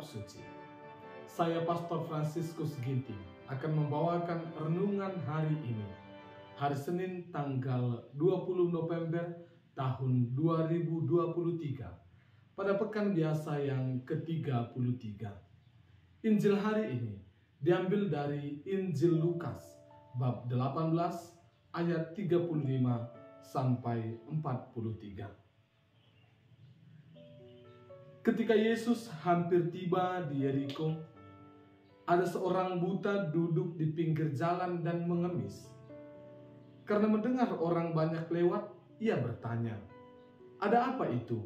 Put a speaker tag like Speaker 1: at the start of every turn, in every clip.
Speaker 1: Kitab Suci. Saya Pastor Fransiskus Ginting akan membawakan renungan hari ini, hari Senin tanggal 20 November tahun 2023, pada pekan biasa yang ke-33. Injil hari ini diambil dari Injil Lukas bab 18 ayat 35 sampai 43. Ketika Yesus hampir tiba di Yeriko, ada seorang buta duduk di pinggir jalan dan mengemis. Karena mendengar orang banyak lewat, ia bertanya, "Ada apa itu?"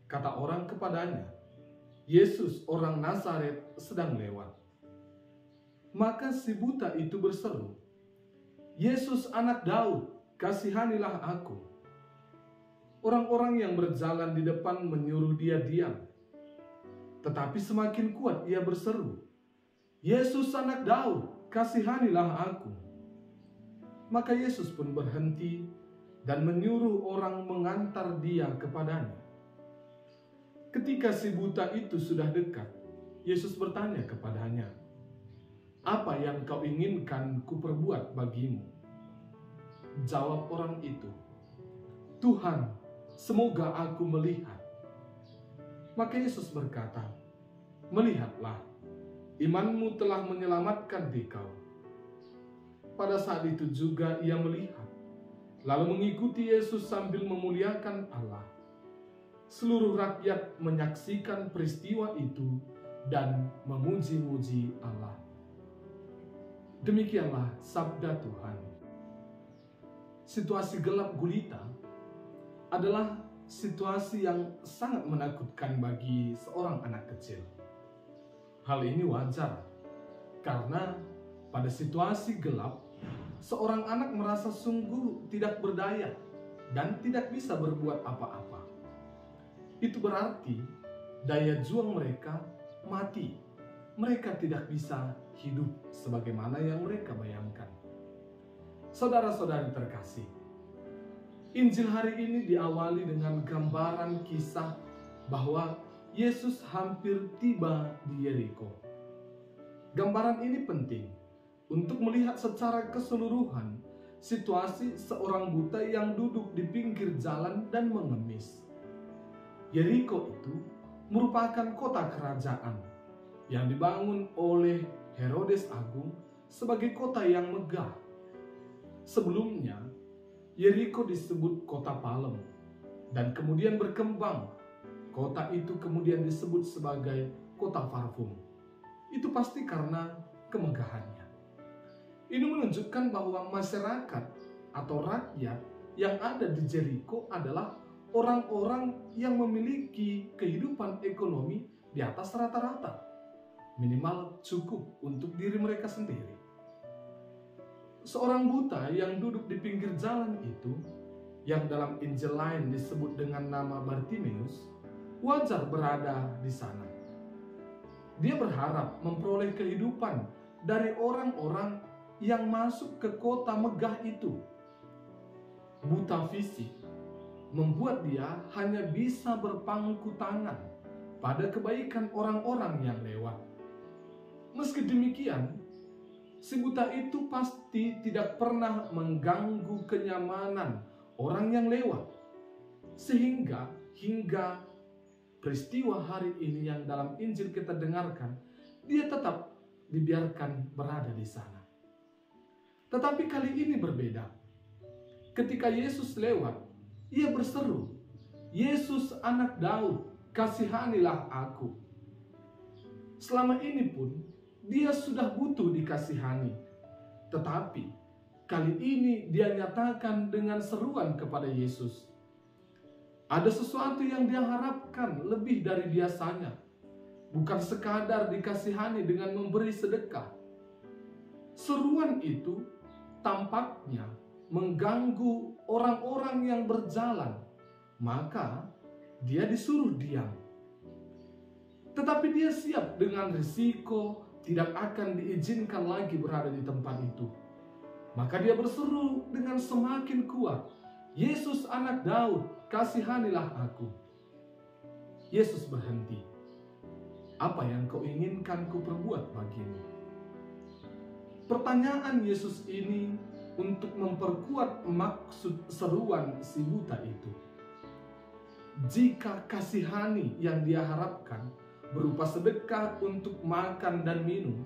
Speaker 1: Kata orang kepadanya, "Yesus orang Nazaret sedang lewat." Maka si buta itu berseru, "Yesus anak Daud, kasihanilah aku." Orang-orang yang berjalan di depan menyuruh dia diam. Tetapi semakin kuat ia berseru, "Yesus anak Daud, kasihanilah aku." Maka Yesus pun berhenti dan menyuruh orang mengantar dia kepadanya. Ketika si buta itu sudah dekat, Yesus bertanya kepadanya, "Apa yang kau inginkan kuperbuat bagimu?" Jawab orang itu, "Tuhan, semoga aku melihat." Maka Yesus berkata, "Melihatlah, imanmu telah menyelamatkan engkau." Pada saat itu juga ia melihat, lalu mengikuti Yesus sambil memuliakan Allah. Seluruh rakyat menyaksikan peristiwa itu dan memuji-muji Allah. Demikianlah sabda Tuhan. Situasi gelap gulita adalah situasi yang sangat menakutkan bagi seorang anak kecil. Hal ini wajar, karena pada situasi gelap, seorang anak merasa sungguh tidak berdaya dan tidak bisa berbuat apa-apa. Itu berarti daya juang mereka mati. Mereka tidak bisa hidup sebagaimana yang mereka bayangkan. Saudara-saudari terkasih, Injil hari ini diawali dengan gambaran kisah bahwa Yesus hampir tiba di Yeriko. Gambaran ini penting untuk melihat secara keseluruhan situasi seorang buta yang duduk di pinggir jalan dan mengemis. Yeriko itu merupakan kota kerajaan yang dibangun oleh Herodes Agung sebagai kota yang megah. Sebelumnya, Yeriko disebut kota palem, dan kemudian berkembang. Kota itu kemudian disebut sebagai kota parfum. Itu pasti karena kemegahannya. Ini menunjukkan bahwa masyarakat atau rakyat yang ada di Yeriko adalah orang-orang yang memiliki kehidupan ekonomi di atas rata-rata, minimal cukup untuk diri mereka sendiri. Seorang buta yang duduk di pinggir jalan itu, yang dalam Injil lain disebut dengan nama Bartimeus, wajar berada di sana. Dia berharap memperoleh kehidupan dari orang-orang yang masuk ke kota megah itu. Buta fisik membuat dia hanya bisa berpangku tangan pada kebaikan orang-orang yang lewat. Meski demikian, si buta itu pasti tidak pernah mengganggu kenyamanan orang yang lewat. Sehingga hingga peristiwa hari ini yang dalam Injil kita dengarkan, dia tetap dibiarkan berada di sana. Tetapi kali ini berbeda. Ketika Yesus lewat, ia berseru, "Yesus anak Daud, kasihanilah aku." Selama ini pun dia sudah butuh dikasihani. Tetapi kali ini dia nyatakan dengan seruan kepada Yesus. Ada sesuatu yang dia harapkan lebih dari biasanya. Bukan sekadar dikasihani dengan memberi sedekah. Seruan itu tampaknya mengganggu orang-orang yang berjalan. Maka dia disuruh diam. Tetapi dia siap dengan risiko tidak akan diizinkan lagi berada di tempat itu. Maka dia berseru dengan semakin kuat, "Yesus anak Daud, kasihanilah aku." Yesus berhenti. Apa yang kau inginkan ku perbuat bagimu? Pertanyaan Yesus ini untuk memperkuat maksud seruan si buta itu. Jika kasihani yang dia harapkan berupa sedekah untuk makan dan minum,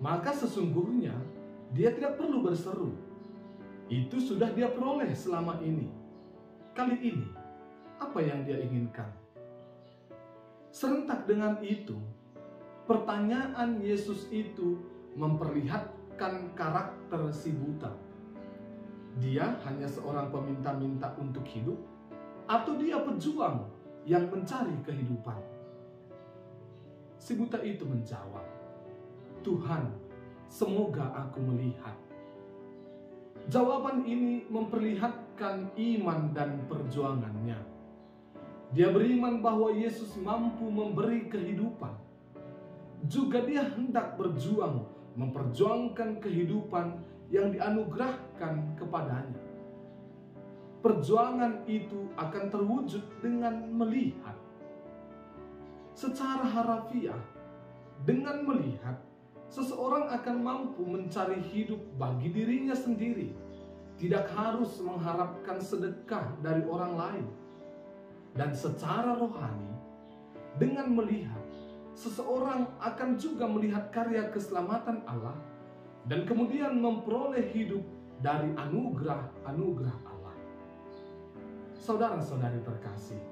Speaker 1: maka sesungguhnya dia tidak perlu berseru. Itu sudah dia peroleh selama ini. Kali ini, apa yang dia inginkan? Serentak dengan itu, pertanyaan Yesus itu memperlihatkan karakter si buta. Dia hanya seorang peminta-minta untuk hidup, atau dia pejuang yang mencari kehidupan? Si buta itu menjawab, "Tuhan, semoga aku melihat." Jawaban ini memperlihatkan iman dan perjuangannya. Dia beriman bahwa Yesus mampu memberi kehidupan. Juga dia hendak berjuang memperjuangkan kehidupan yang dianugerahkan kepadanya. Perjuangan itu akan terwujud dengan melihat. Secara harafiah, dengan melihat, seseorang akan mampu mencari hidup bagi dirinya sendiri, tidak harus mengharapkan sedekah dari orang lain. Dan secara rohani, dengan melihat, seseorang akan juga melihat karya keselamatan Allah dan kemudian memperoleh hidup dari anugerah-anugerah Allah. Saudara-saudari terkasih,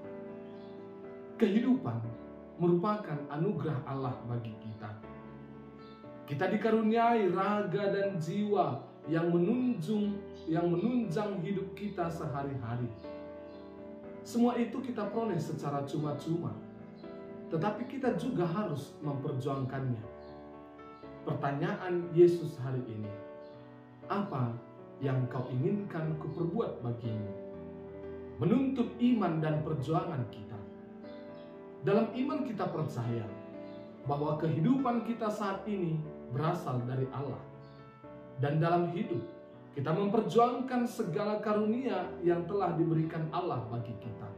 Speaker 1: kehidupan merupakan anugerah Allah bagi kita. Kita dikaruniai raga dan jiwa yang menunjang hidup kita sehari-hari. Semua itu kita peroleh secara cuma-cuma, tetapi kita juga harus memperjuangkannya. Pertanyaan Yesus hari ini, apa yang kau inginkan kuperbuat bagimu? Menuntut iman dan perjuangan kita. Dalam iman kita percaya bahwa kehidupan kita saat ini berasal dari Allah. Dan dalam hidup, kita memperjuangkan segala karunia yang telah diberikan Allah bagi kita.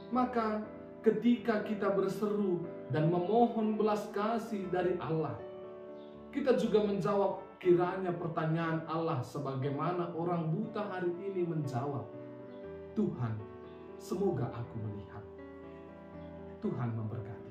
Speaker 1: Maka ketika kita berseru dan memohon belas kasih dari Allah, kita juga menjawab kiranya pertanyaan Allah sebagaimana orang buta hari ini menjawab, "Tuhan, semoga aku melihat." Tuhan memberkati.